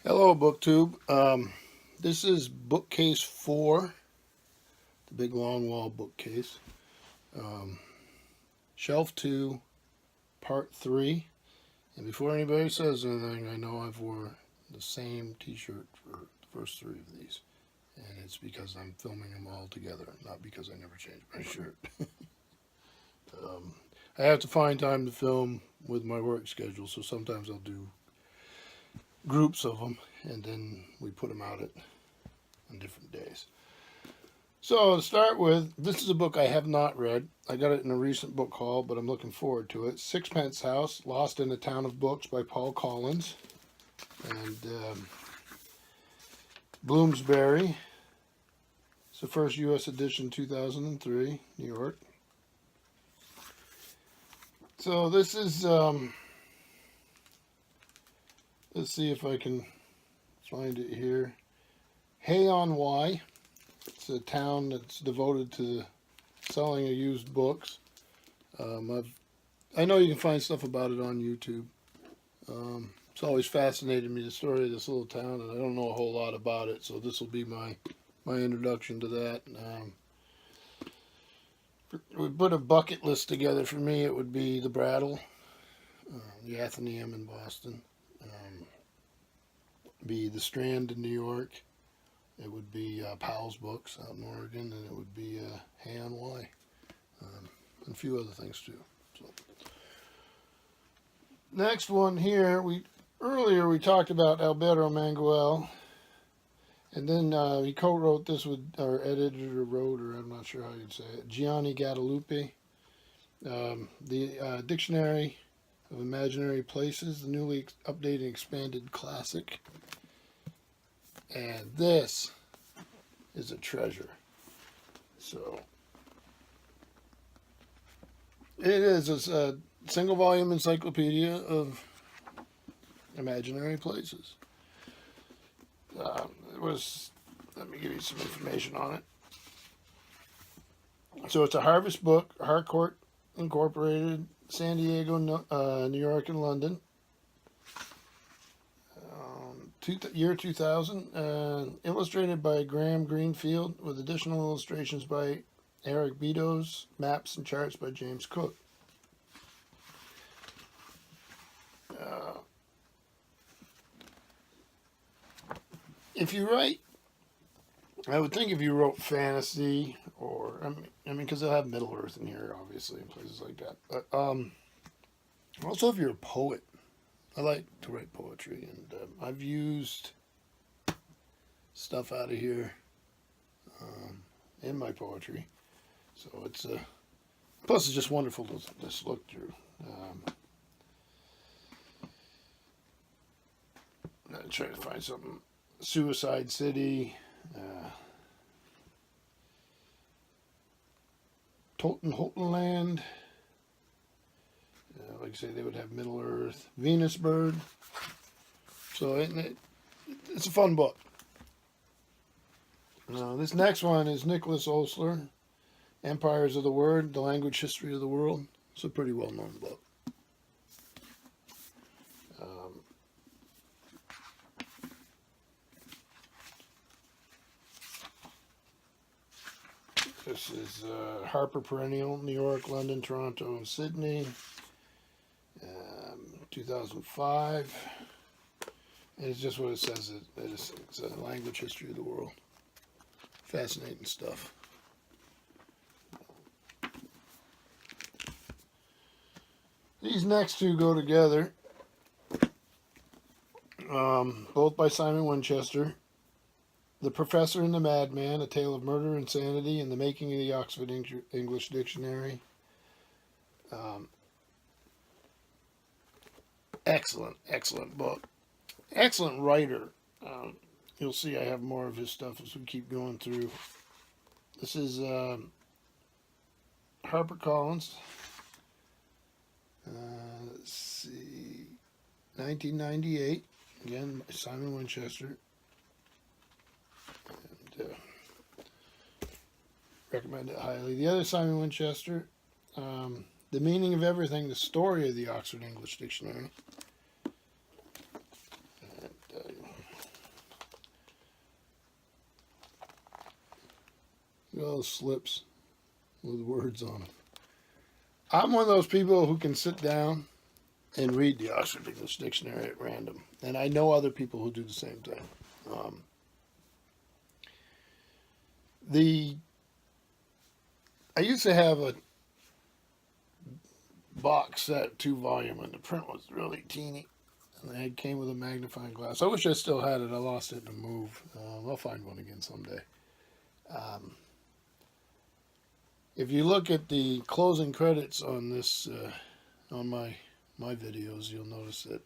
Hello, BookTube. This is Bookcase 4, the big long wall bookcase. Um, Shelf 2, Part 3. And before anybody says anything, I know I've wore the same t-shirt for the first 3 of these. And it's because I'm filming them all together, not because I never changed my shirt. um, I have to find time to film with my work schedule, so sometimes I'll do groups of them, and then we put them out on different days. So to start with, this is a book I have not read. I got it in a recent book haul, but I'm looking forward to it. Sixpence House, Lost in a Town of Books by Paul Collins. And Bloomsbury. It's the first U.S. edition, 2003, New York. So this is, let's see if I can find it here. Hay-on-Wye. It's a town that's devoted to selling of used books. I know you can find stuff about it on YouTube. It's always fascinated me, the story of this little town, and I don't know a whole lot about it, so this will be my introduction to that. We put a bucket list together. For me, it would be the Brattle, the Athenaeum in Boston, be the Strand in New York. It would be Powell's Books out in Oregon, and it would be Hay-on-Wye, and a few other things too. So, next one here, earlier we talked about Alberto Manguel, and then he co-wrote this with, or edited or wrote, or I'm not sure how you'd say it, Gianni Guadalupe, the Dictionary of Imaginary Places, the newly updated and expanded classic. And this is a treasure. So it is a single volume encyclopedia of imaginary places. Let me give you some information on it. So it's a Harvest book, Harcourt Incorporated, San Diego, New York, and London. Year 2000, illustrated by Graham Greenfield, with additional illustrations by Eric Bedos, maps and charts by James Cook. If you write, I would think if you wrote fantasy, or I mean, because they'll have Middle Earth in here, obviously, and places like that. But also, if you're a poet, I like to write poetry, and I've used stuff out of here in my poetry. So it's plus it's just wonderful to just look through. I'm trying to find something. Suicide City, Totenhotenland. Like I say, they would have Middle Earth, Venusberg. So it's a fun book. This next one is Nicholas Osler, Empires of the Word, The Language History of the World. It's a pretty well-known book. This is Harper Perennial, New York, London, Toronto, and Sydney. 2005. And it's just what it says. It's a language history of the world. Fascinating stuff. These next two go together. Both by Simon Winchester. The Professor and the Madman, A Tale of Murder, Insanity, and the Making of the Oxford English Dictionary. Excellent book. Excellent writer. You'll see I have more of his stuff as we keep going through. This is HarperCollins. Let's see. 1998. Again, by Simon Winchester. And recommend it highly. The other Simon Winchester, The Meaning of Everything, the Story of the Oxford English Dictionary. Look at all those slips with words on them. I'm one of those people who can sit down and read the Oxford English Dictionary at random. And I know other people who do the same thing. I used to have a box set, 2-volume, and the print was really teeny. And it came with a magnifying glass. I wish I still had it. I lost it in a move. I'll find one again someday. If you look at the closing credits on this, on my videos, you'll notice that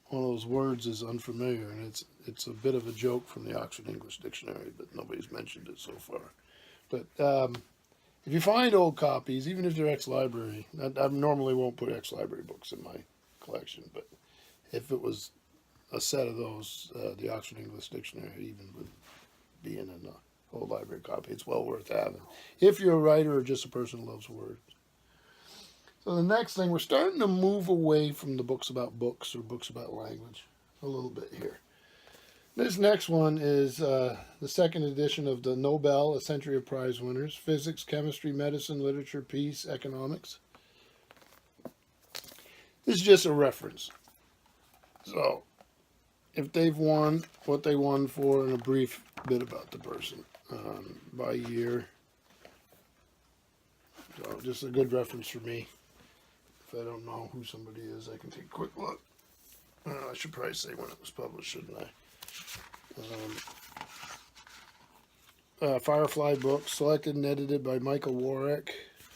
one of those words is unfamiliar, and it's a bit of a joke from the Oxford English Dictionary, but nobody's mentioned it so far. But if you find old copies, even if they're ex-library, I normally won't put ex-library books in my collection, but if it was a set of those, the Oxford English Dictionary, even with being in a whole library copy, it's well worth having. If you're a writer or just a person who loves words. So the next thing, we're starting to move away from the books about books or books about language a little bit here. This next one is the second edition of the Nobel, A Century of Prize Winners, Physics, Chemistry, Medicine, Literature, Peace, Economics. This is just a reference. So, if they've won, what they won for, and a brief bit about the person by year. So, just a good reference for me. If I don't know who somebody is, I can take a quick look. I should probably say when it was published, shouldn't I? Firefly book, selected and edited by Michael Warwick,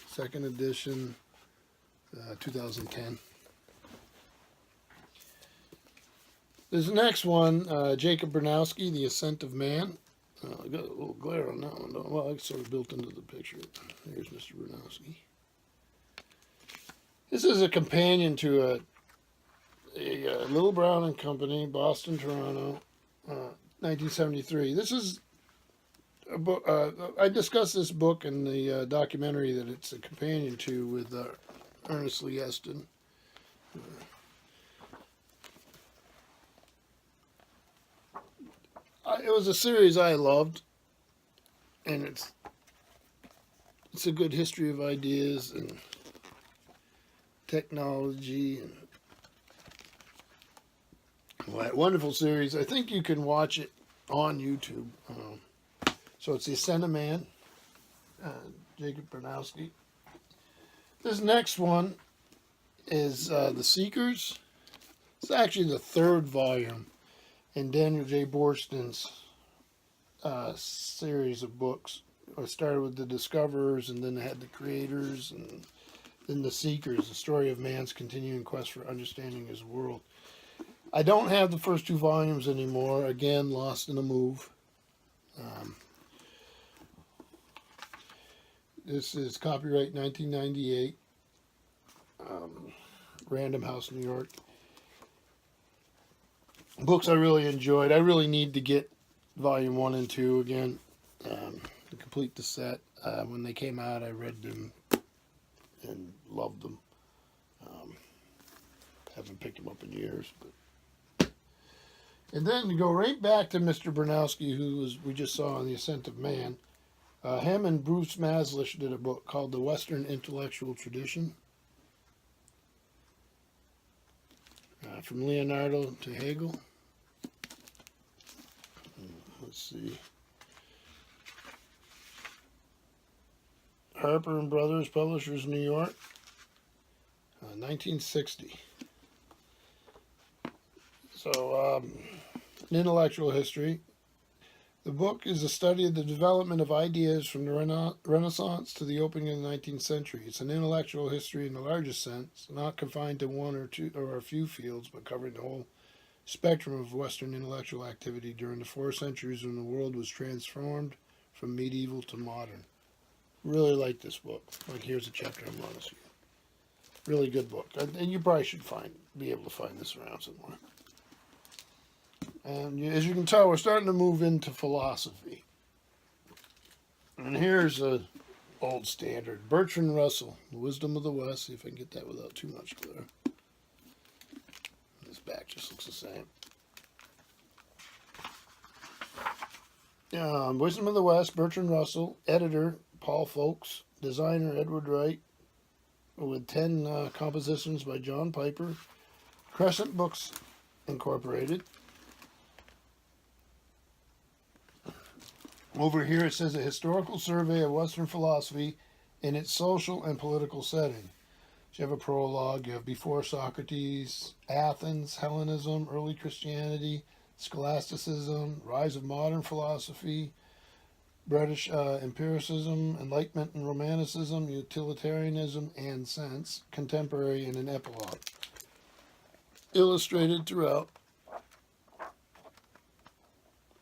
second edition, 2010. This next one, Jacob Bernowski, The Ascent of Man. I got a little glare on that one. Well, it's sort of built into the picture. Here's Mr. Bernowski. This is a companion to a Little Brown and Company, Boston, Toronto, 1973. This is a book. I discussed this book in the documentary that it's a companion to with Ernest Lee Eston. It was a series I loved, and it's a good history of ideas and technology and wonderful series. I think you can watch it on YouTube. So it's The Ascent of Man, Jacob Bernowski. This next one is The Seekers. It's actually the 3rd volume in Daniel J. Borston's series of books. It started with The Discoverers, and then they had The Creators, and then The Seekers, the story of man's continuing quest for understanding his world. I don't have the first 2 volumes anymore. Again, lost in a move. This is copyright 1998. Random House, New York. Books I really enjoyed. I really need to get volume 1 and 2 again to complete the set. When they came out, I read them and loved them. Haven't picked them up in years. And then to go right back to Mr. Bernowski, who we just saw on The Ascent of Man. Him and Bruce Maslish did a book called The Western Intellectual Tradition. From Leonardo to Hegel. Let's see. Harper and Brothers, Publishers, New York, 1960. So, an intellectual history. The book is a study of the development of ideas from the Renaissance to the opening of the 19th century. It's an intellectual history in the largest sense, not confined to one or two or a few fields, but covering the whole spectrum of Western intellectual activity during the 4 centuries when the world was transformed from medieval to modern. Really like this book. Like, here's a chapter I'm on this. Really good book, and you probably should be able to find this around somewhere. And as you can tell, we're starting to move into philosophy. And here's a old standard, Bertrand Russell, The Wisdom of the West. See if I can get that without too much glare. This back just looks the same. Wisdom of the West, Bertrand Russell. Editor, Paul Folks. Designer, Edward Wright. With 10 compositions by John Piper. Crescent Books Incorporated. Over here it says a historical survey of Western philosophy in its social and political setting. So you have a prologue, you have Before Socrates, Athens, Hellenism, Early Christianity, Scholasticism, Rise of Modern Philosophy, British Empiricism, Enlightenment and Romanticism, Utilitarianism and Sense, Contemporary, and an epilogue. Illustrated throughout.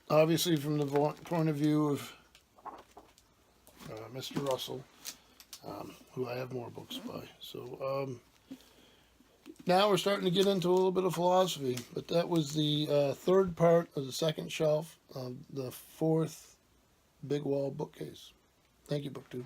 Obviously from the point of view of Mr. Russell, who I have more books by. So now we're starting to get into a little bit of philosophy, but that was the third part of the second shelf of the fourth big wall bookcase. Thank you, BookTube.